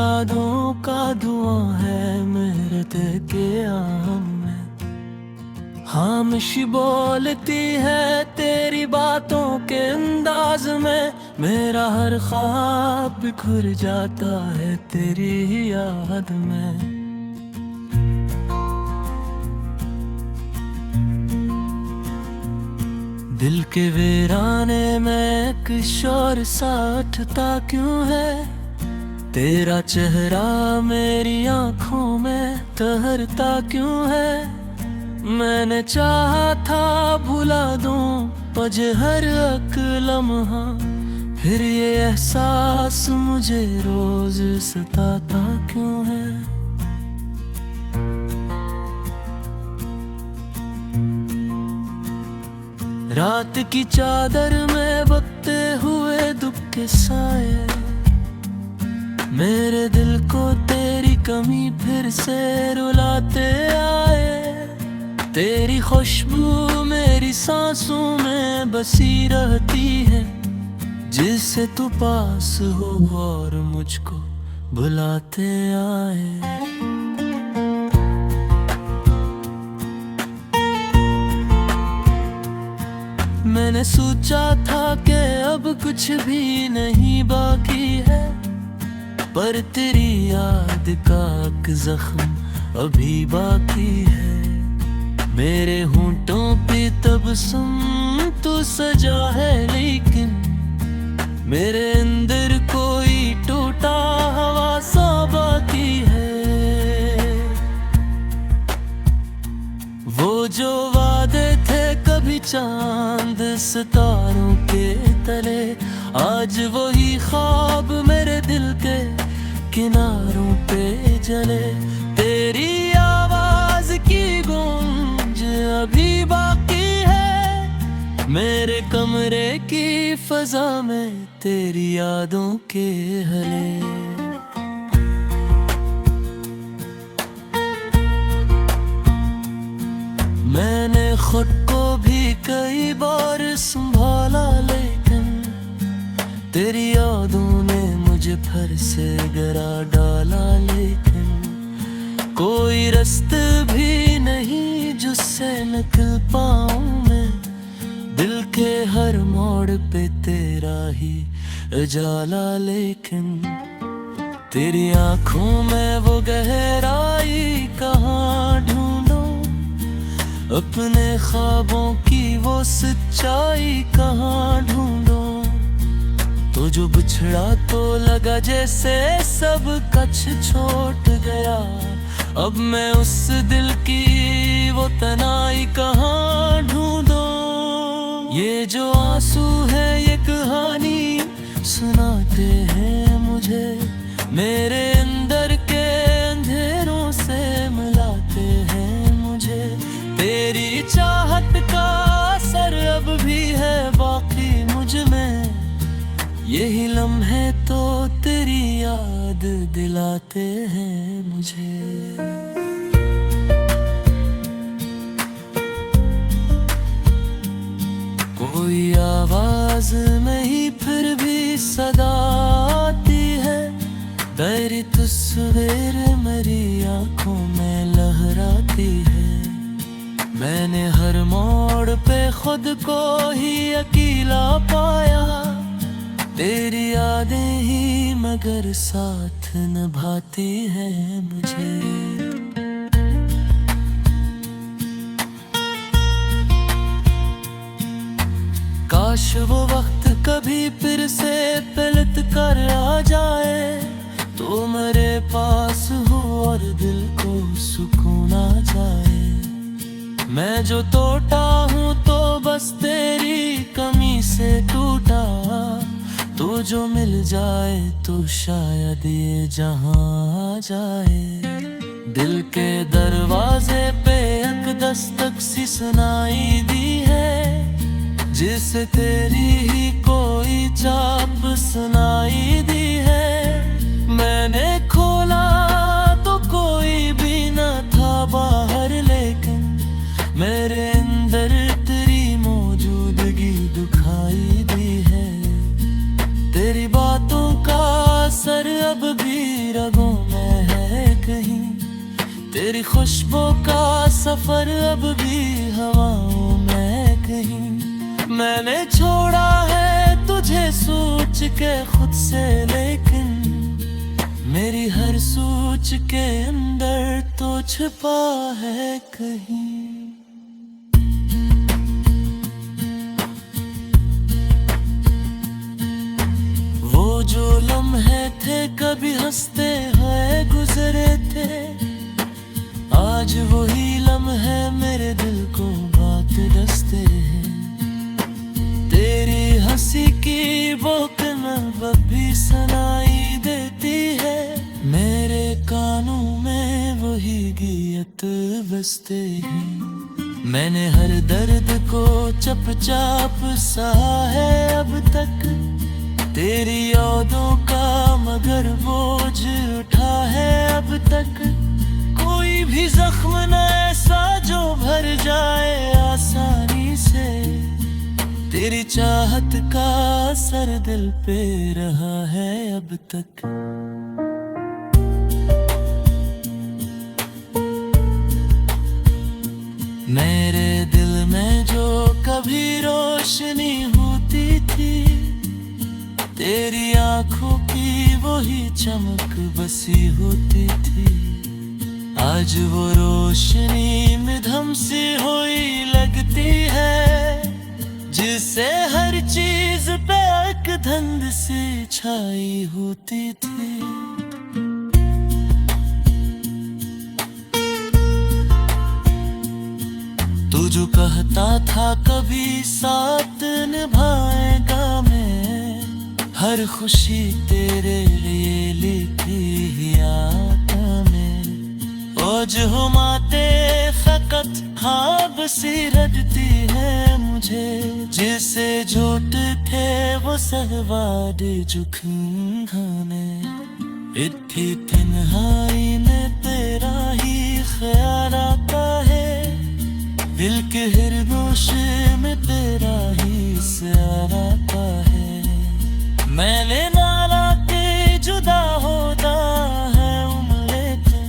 यादों का धुआं है मेरे दिल के आम में। खामोशी बोलती है तेरी बातों के अंदाज में। मेरा हर ख्वाब बिखर जाता है तेरी ही याद में। दिल के वीराने में एक शोर सा उठता क्यों है। तेरा चेहरा मेरी आंखों में ठहरता क्यों है। मैंने चाहा था भुला दूं तुझे हर एक लम्हा, फिर ये एहसास मुझे रोज सताता क्यों है। रात की चादर में बकते हुए दुख के साए, मेरे दिल को तेरी कमी फिर से रुलाते आए। तेरी खुशबू मेरी सांसों में बसी रहती है, जिससे तू पास हो और मुझको बुलाते आए। मैंने सोचा था कि अब कुछ भी नहीं बाकी है, पर तेरी याद का एक जख्म अभी बाकी है। मेरे होंठों पे तबस्सुम तो सजा है, लेकिन मेरे अंदर कोई टूटा हवा सा बाकी है। वो जो वादे थे कभी चांद सितारों के तले, आज वही ख्वाब मेरे दिल के किनारों पे जले। तेरी आवाज की गूंज अभी बाकी है, मेरे कमरे की फजा में तेरी यादों के हले। मैंने खुद को भी कई बार संभाला, लेकिन तेरी यादों ने मुझे फिर से गिरा डाला। लेकिन कोई रास्ता भी नहीं जिससे निकल पाऊं मैं, दिल के हर मोड़ पे तेरा ही उजाला। लेकिन तेरी आंखों में वो गहराई कहाँ ढूंढूं, अपने ख्वाबों की वो सच्चाई कहाँ ढूंढूं। तो जो बिछड़ा तो लगा जैसे सब कुछ छूट गया, अब मैं उस दिल की वो तनाई कहाँ ढूंढूं। ये जो आंसू है ये कहानी सुनाते हैं मुझे, मेरे अंदर के अंधेरों से मिलाते हैं मुझे। तेरी चाहत का असर अब भी है बाकी मुझ में, यही लम्हे तो तेरी याद दिलाते हैं मुझे। कोई आवाज नहीं फिर भी सदा आती है, तेरी तस्वीर मेरी आंखों में लहराती है। मैंने हर मोड़ पे खुद को ही अकेला पाया, तेरी यादें ही मगर साथ निभाती हैं मुझे। काश वो वक्त कभी फिर से पलट कर आ जाए, तो मेरे पास हो और दिल को सुकून आ जाए। मैं जो टूटा हूँ तो बस तेरी कमी से टूटा, तो जो मिल जाए तो शायद ये जहां आ जाए। दिल के दरवाजे पे एक दस्तक सी सुनाई दी है, जिसे तेरी ही कोई चाप सुनाई दी है। मैंने खोला तो कोई भी न था बाहर, लेकिन मेरे अंदर तेरी मौजूदगी दुखाई दी है। तेरी बातों का असर अब भी रगों तेरी खुशबू का सफर अब भी हवाओं में कहीं। मैंने छोड़ा है तुझे सोच के खुद से, लेकिन मेरी हर सोच के अंदर तो छिपा है कहीं। जो लम्हे थे कभी हंसते हुए गुजरे थे, आज वही लम्हे मेरे दिल को बात दसते हैं। तेरी हंसी की बोकन अब भी सुनाई देती है, मेरे कानों में वही गीत बजते हैं। मैंने हर दर्द को चुपचाप सहा है अब तक, तेरी यादों का मगर बोझ उठा है अब तक। कोई भी जख्म न ऐसा जो भर जाए आसानी से, तेरी चाहत का असर दिल पे रहा है अब तक। मेरे दिल में जो कभी रोशनी होती थी, तेरी आंखों की वही चमक बसी होती थी। आज वो रोशनी मध्यम सी हुई लगती है, जिससे हर चीज पे एक धुंध सी छाई होती थी। तू जो कहता था कभी साथ निभाएगा, मैं हर खुशी तेरे लिए लिखी आता में। ओज हुमाते फकत ख्वाब सी रटती है मुझे, जिसे झूठ थे वो सहवाद जुखन खाने। इतनी तन्हाई में तेरा ही ख्याल आता है, दिल के हिरदोश में तेरा ही स्याल आता है। मैंने नाला के जुदा होता है उम्रे तो,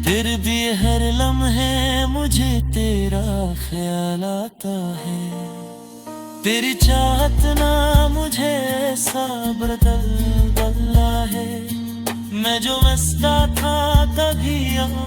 फिर भी हर लम्हे मुझे तेरा ख्याल आता है। तेरी चाहत ना मुझे ऐसा बदला है, मैं जो मस्ता था तभी।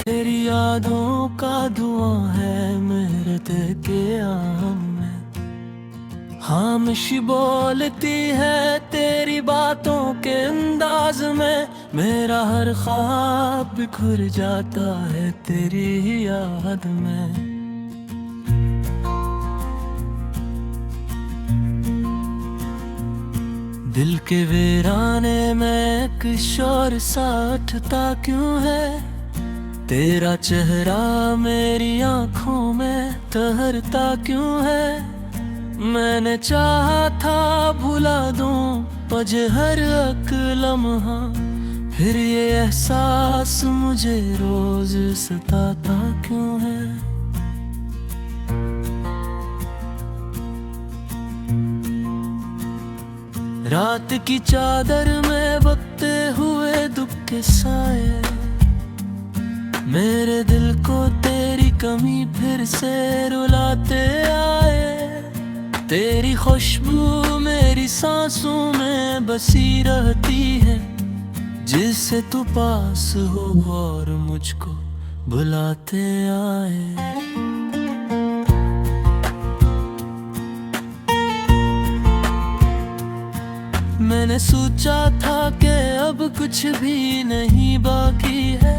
तेरी यादों का धुआं है मेरे दिल के आम में, खामोशी बोलती है तेरी बातों के अंदाज में। मेरा हर ख्वाब बिखर जाता है तेरी याद में। दिल के वीराने में एक शोर सा उठता क्यों है, तेरा चेहरा मेरी आंखों में ठहरता क्यों है। मैंने चाहा था भुला दूं तुझे हर एक लम्हा, फिर ये एहसास मुझे रोज सताता क्यों है। रात की चादर में बकते हुए दुख के साए, मेरे दिल को तेरी कमी फिर से रुलाते आए। तेरी खुशबू मेरी सांसों में बसी रहती है, जिससे तू पास हो और मुझको बुलाते आए। मैंने सोचा था कि अब कुछ भी नहीं बाकी है,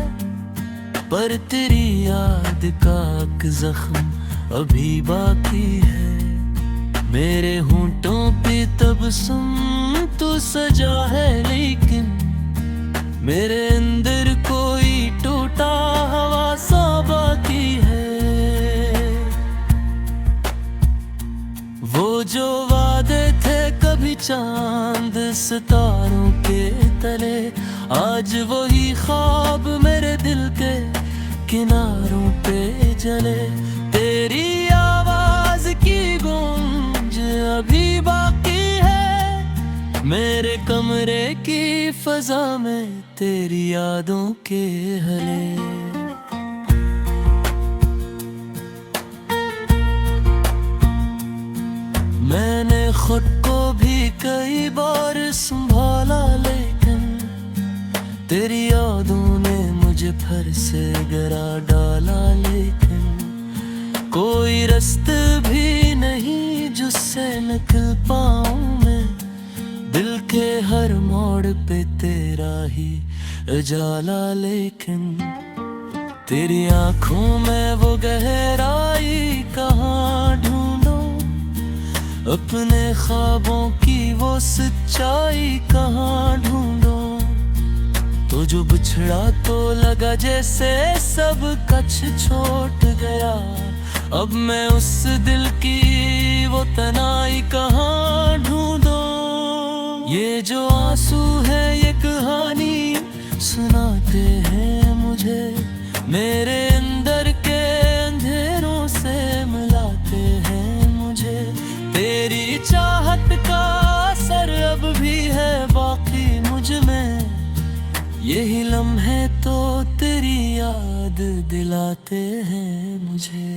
पर तेरी याद का एक जख्म अभी बाकी है। मेरे होंठों पे तबस्सुम तो सजा है, लेकिन मेरे अंदर कोई टूटा हवा सा बाकी है। वो जो वादे थे कभी चांद सितारों के तले, आज वही ख्वाब मेरे दिल के किनारों पे जले। तेरी आवाज की गूंज अभी बाकी है, मेरे कमरे की फजा में तेरी यादों के हले। खुद को भी कई बार संभाला, लेकिन तेरी यादों ने मुझे फिर से गिरा डाला। लेकिन कोई रास्ता भी नहीं जिससे निकल पाऊं मैं, दिल के हर मोड़ पे तेरा ही उजाला। लेकिन तेरी आंखों में वो गहराई कहाँ ढूंढूं, अपने ख्वाबों की वो सच्चाई कहाँ ढूंढूं। तो जो बिछड़ा तो लगा जैसे सब कुछ छूट गया, अब मैं उस दिल की वो तनाई कहाँ ढूंढूं। ये जो आंसू है ये कहानी सुनाते हैं मुझे, मेरे अंदर के अंधेरों से मिलाते हैं मुझे। तेरी चाहत का असर अब भी है बाकी मुझ में, यही लम्हे तो तेरी याद दिलाते हैं मुझे।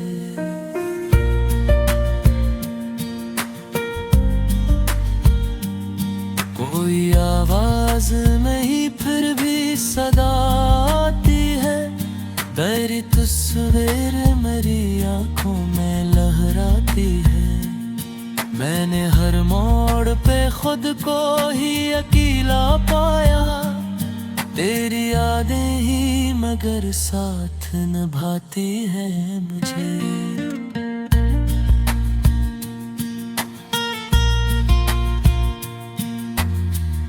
कोई आवाज नहीं फिर भी सदा आती है, तेरी तस्वीर मेरी आंखों में लहराती है। मैंने हर मोड़ पे खुद को ही अकेला पाया, तेरी यादें ही मगर साथ निभाती हैं मुझे।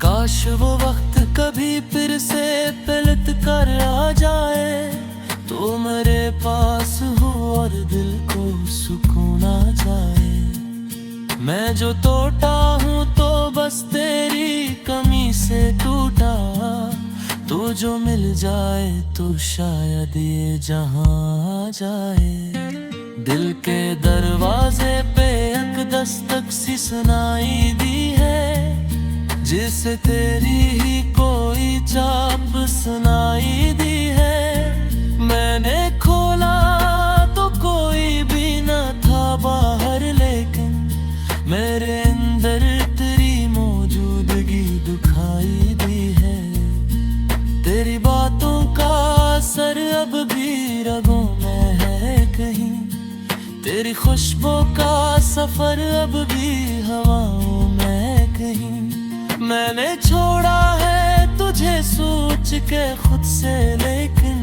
काश वो वक्त कभी फिर से पलट कर आ जाए, तो मेरे पास हो और दिल को सुकून आ जाए। मैं जो टूटा हूँ तो बस तेरी कमी से टूटा, तो जो मिल जाए तो शायद ये जहां आ जाए। दिल के दरवाजे पे एक दस्तक सी सुनाई दी है, जिसे तेरी ही कोई चाप सुनाई दी है। मैंने खोला तो कोई भी न था बाहर, लेकिन मेरे अंदर तेरी मौजूदगी दुखाई दी है। तेरी बातों का असर अब भी रगों में है कहीं, तेरी खुशबू का सफर अब भी हवाओं में कहीं। मैंने छोड़ा है तुझे सोच के खुद से, लेकिन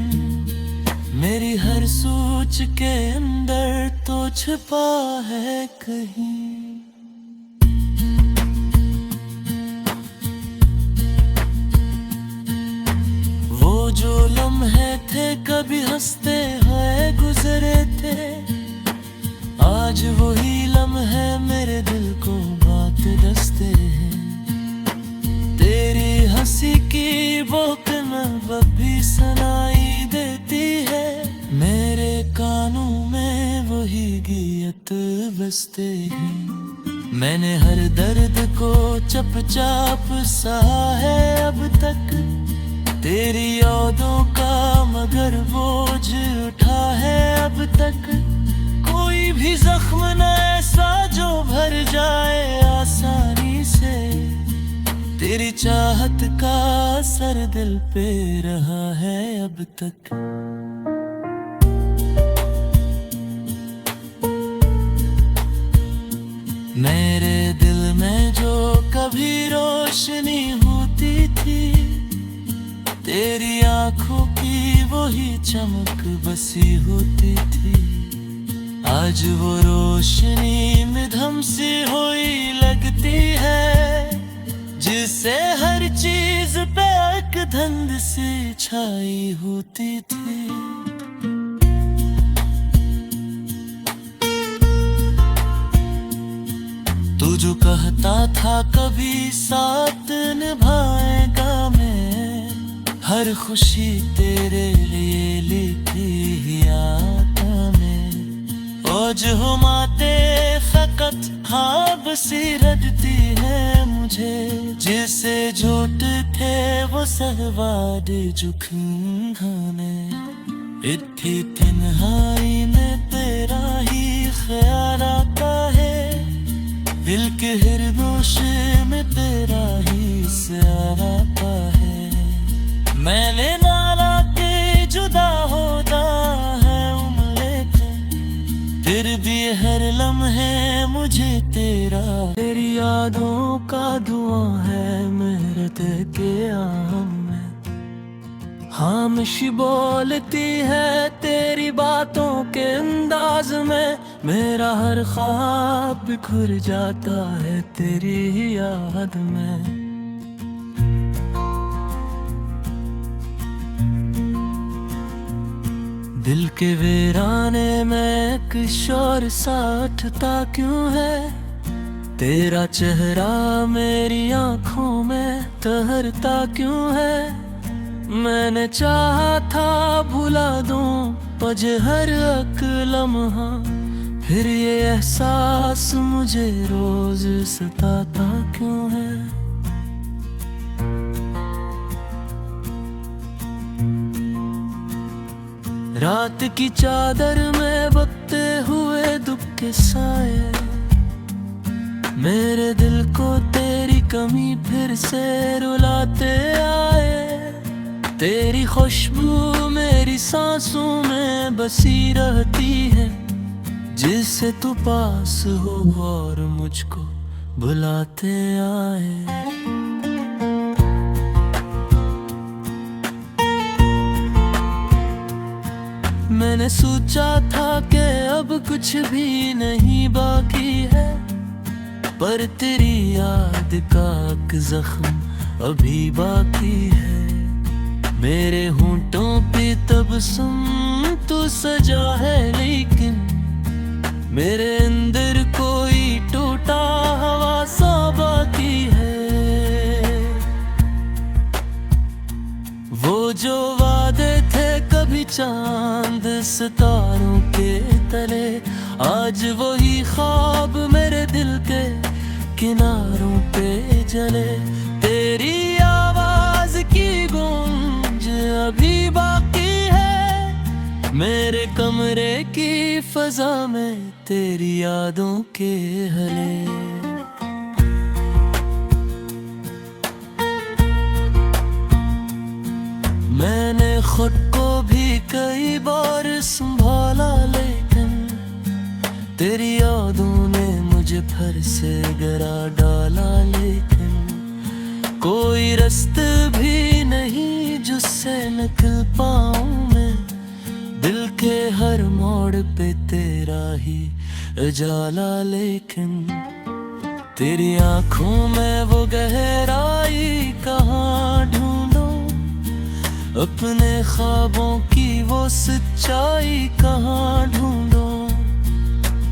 मेरी हर सोच के अंदर तो छिपा है कहीं। वो जो लम्हे थे कभी हंसते हुए गुजरे थे, आज वही लम्हे मेरे दिल को बात दसते हैं। तेरी हंसी की बोकन भी सुनाई देती है, मेरे कानों में वही गीत बजते हैं। मैंने हर दर्द को चुपचाप सहा है अब तक, तेरी यादों का मगर बोझ उठा है अब तक। कोई भी जख्म न ऐसा जो भर जाए आसानी से, तेरी चाहत का असर दिल पे रहा है अब तक। मेरे दिल में जो कभी रोशनी होती थी, तेरी आंखों की वही चमक बसी होती थी। आज वो रोशनी मध्यम सी हुई लगती है, जिससे हर चीज पे एक धुंध सी छाई होती थी। तू जो कहता था कभी साथ निभाएगा, मैं हर खुशी तेरे लिए लिखी ही आता मैं। ओज हुमाते फकत हाँ बसी रटती है मुझे, जिसे झूठ थे वो सहवाद जुखाने। इतनी तन्हाई में तेरा ही ख्याल आता है, दिल के हिरदोश में तेरा ही सरापा है। मैंने नाला के जुदा होता है फिर भी हर लम्हे मुझे तेरी यादों का धुआं है मेरे के आम में। खामोशी बोलती है तेरी बातों के अंदाज में। मेरा हर ख्वाब बिखर जाता है तेरी याद में। दिल के वीराने में एक शोर सा उठता क्यों है। तेरा चेहरा मेरी आंखों में ठहरता क्यों है। मैंने चाहा था भुला दूं तुझे हर एक लम्हा, फिर ये एहसास मुझे रोज सताता क्यों है। रात की चादर में बकते हुए दुख के साए, मेरे दिल को तेरी कमी फिर से रुलाते आए। तेरी खुशबू मेरी सांसों में बसी रहती है, जिससे तू पास हो और मुझको बुलाते आए। मैंने सोचा था कि अब कुछ भी नहीं बाकी है, पर तेरी याद का एक जख्म अभी बाकी है। मेरे होंठों पे तबस्सुम तो सजा है, लेकिन मेरे अंदर कोई टूटा हवा सा बाकी है। वो जो वादे थे कभी चांद सितारों के तले, आज वही ख्वाब मेरे दिल के किनारों पे जले। तेरी आवाज की गूंज अभी बाकी है, मेरे कमरे की फजा में तेरी यादों के हले। मैंने खुद को भी कई बार संभाला, लेकिन तेरी यादों ने मुझे फिर से गिरा डाला। लेकिन कोई रास्ता भी नहीं जिससे निकल पाऊं मैं, दिल के हर मोड़ पे तेरा ही उजाला। लेकिन तेरी आंखों में वो गहराई कहाँ ढूंढूं, अपने ख्वाबों की वो सच्चाई कहाँ ढूंढूं।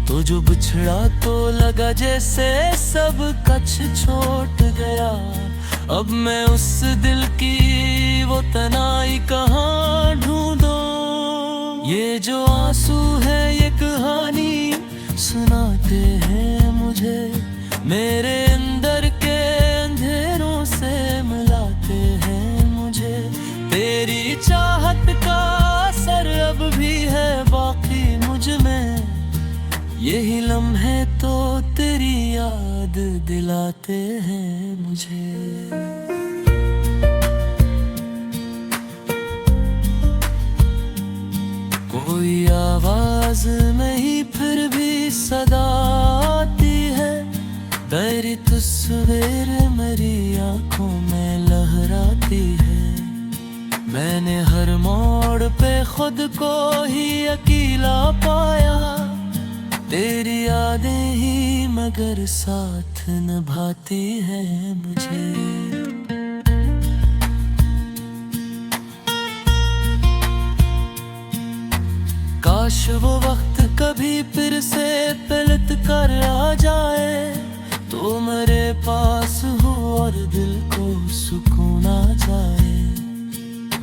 तो जो बिछड़ा तो लगा जैसे सब कुछ छूट गया, अब मैं उस दिल की वो तनाई कहाँ ढूंढूं। ये जो आंसू है ये कहानी सुनाते हैं मुझे, मेरे अंदर के अंधेरों से मिलाते हैं मुझे। तेरी चाहत का असर अब भी है बाकी मुझ में, यही लम्हे तो तेरी याद दिलाते हैं मुझे। कोई आवाज नहीं फिर भी सदा आती है, तेरी तस्वीर मेरी आंखों में लहराती है। मैंने हर मोड़ पे खुद को ही अकेला पाया, तेरी यादें ही मगर साथ निभाती हैं मुझे। काश वो वक्त कभी फिर से पलट कर आ जाए, तो मेरे पास हो और दिल को सुकून आ जाए।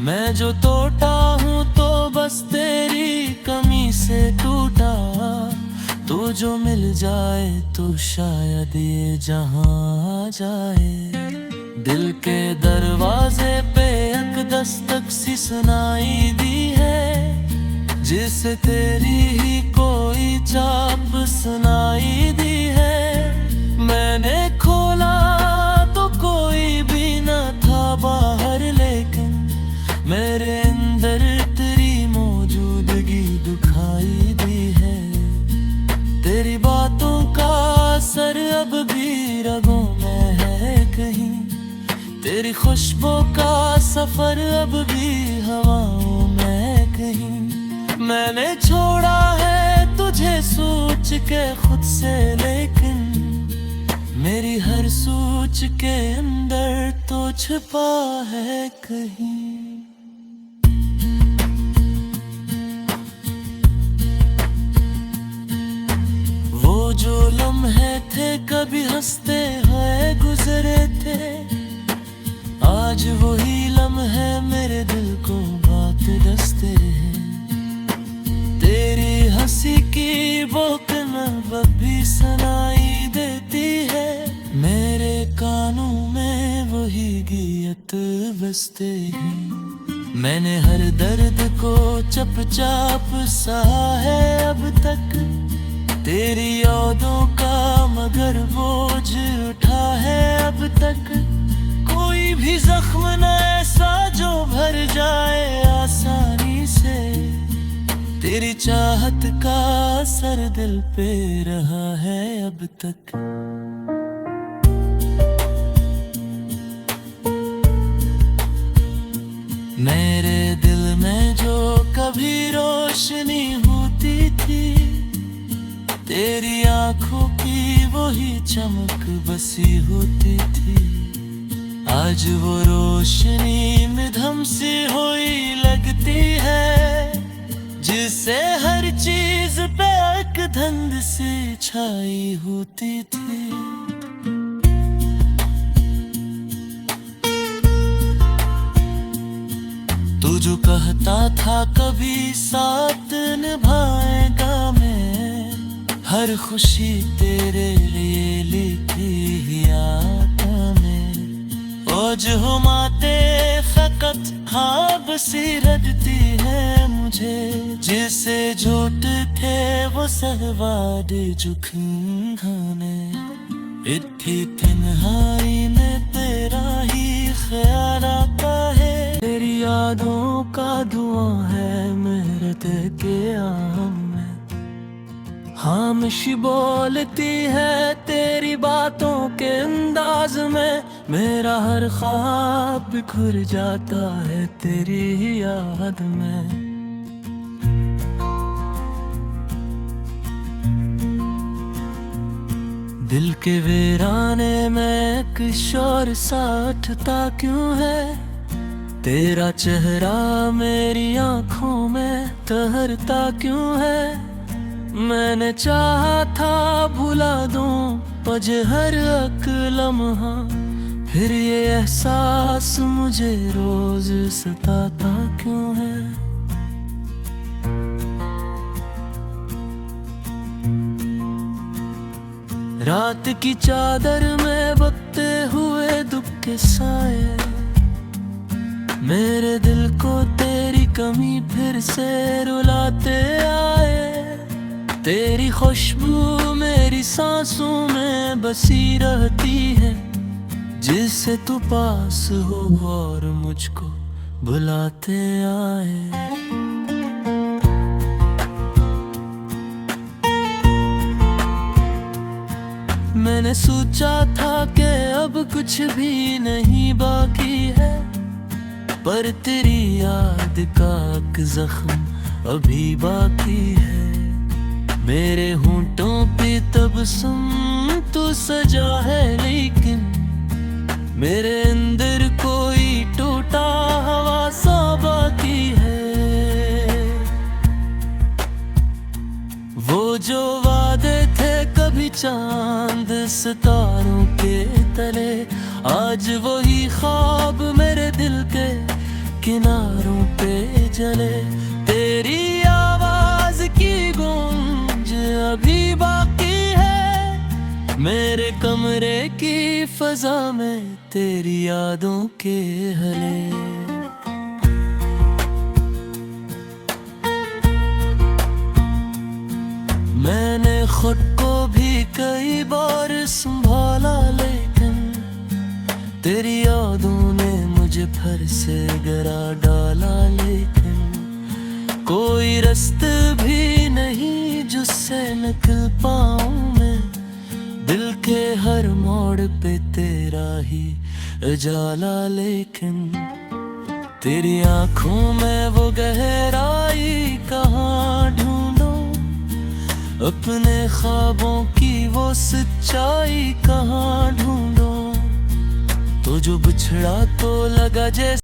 मैं जो टूटा हूँ तो बस तेरी कमी से टूटा, तो जो मिल जाए तो शायद ये जहां आ जाए। दिल के दरवाजे पे एक दस्तक सी सुनाई दी है, जिसे तेरी ही कोई चाप सुनाई दी है। मेरे अंदर तेरी मौजूदगी दुखाई दी है। तेरी बातों का असर अब भी रगों में है कहीं। तेरी खुशबू का सफर अब भी हवाओं में कहीं। मैंने छोड़ा है तुझे सोच के खुद से, लेकिन मेरी हर सोच के अंदर तो छिपा है कहीं। वो जो लम्हे थे कभी हंसते हुए गुजरे थे, आज वही लम्हे मेरे दिल को बात दसते हैं। तेरी हंसी की बोकन अब भी सुनाई देती है। मेरे कानों में वही गीत बजते हैं। मैंने हर दर्द को चुपचाप सहा है अब तक, तेरी यादों का मगर बोझ उठा है अब तक। कोई भी जख्म न ऐसा जो भर जाए आसानी से, तेरी चाहत का असर दिल पे रहा है अब तक। मेरे दिल में जो कभी रोशनी होती थी, तेरी आंखों की वही चमक बसी होती थी। आज वो रोशनी मध्यम सी हुई लगती है, जिससे हर चीज पे एक धुंध सी छाई होती थी। तू जो कहता था कभी साथ निभाएगा, मैं हर खुशी तेरे लिए लिखी आता में। ओज हुमाते फकत ख्वाब सी रटती है मुझे, जिसे झूठ थे वो सहवाद जुखाने। इतनी तन्हाई में तेरा ही ख्याल आता है। तेरी यादों का धुआं है मेरे दिल के आम में। खामोशी बोलती है तेरी बातों के अंदाज में। मेरा हर ख्वाब बिखर जाता है तेरी याद में। दिल के वीराने में एक शोर सा उठता क्यों है, तेरा चेहरा मेरी आंखों में ठहरता क्यों है। मैंने चाहा था भुला दूं तुझे हर एक लम्हा, फिर ये एहसास मुझे रोज सताता क्यों है। रात की चादर में बकते हुए दुख के साए, मेरे दिल को तेरी कमी फिर से रुलाते आए। तेरी खुशबू मेरी सांसों में बसी रहती है, जिससे तू पास हो और मुझको बुलाते आए। मैंने सोचा था कि अब कुछ भी नहीं बाकी है, पर तेरी याद का एक जख्म अभी बाकी है। मेरे होंठों पे तबस्सुम तो सजा है, लेकिन मेरे अंदर कोई टूटा हवा सा बाकी है। वो जो वादे थे कभी चांद सितारों के तले, आज वही ख्वाब मेरे दिल के किनारों पे जले। तेरी आवाज की गूंज अभी बाकी है, मेरे कमरे की फजा में तेरी यादों के हले। मैंने खुद को भी कई बार संभाला, लेकिन तेरी यादों ने मुझे मुझे फर से गिरा डाला, लेकिन कोई रास्ते भी नहीं जिससे निकल पाऊं मैं। दिल के हर मोड़ पे तेरा ही उजाला, लेकिन तेरी आंखों में वो गहराई कहाँ ढूंढूं, अपने ख्वाबों की वो सच्चाई कहाँ ढूंढूं। तो जो बिछड़ा तो लगा जैसे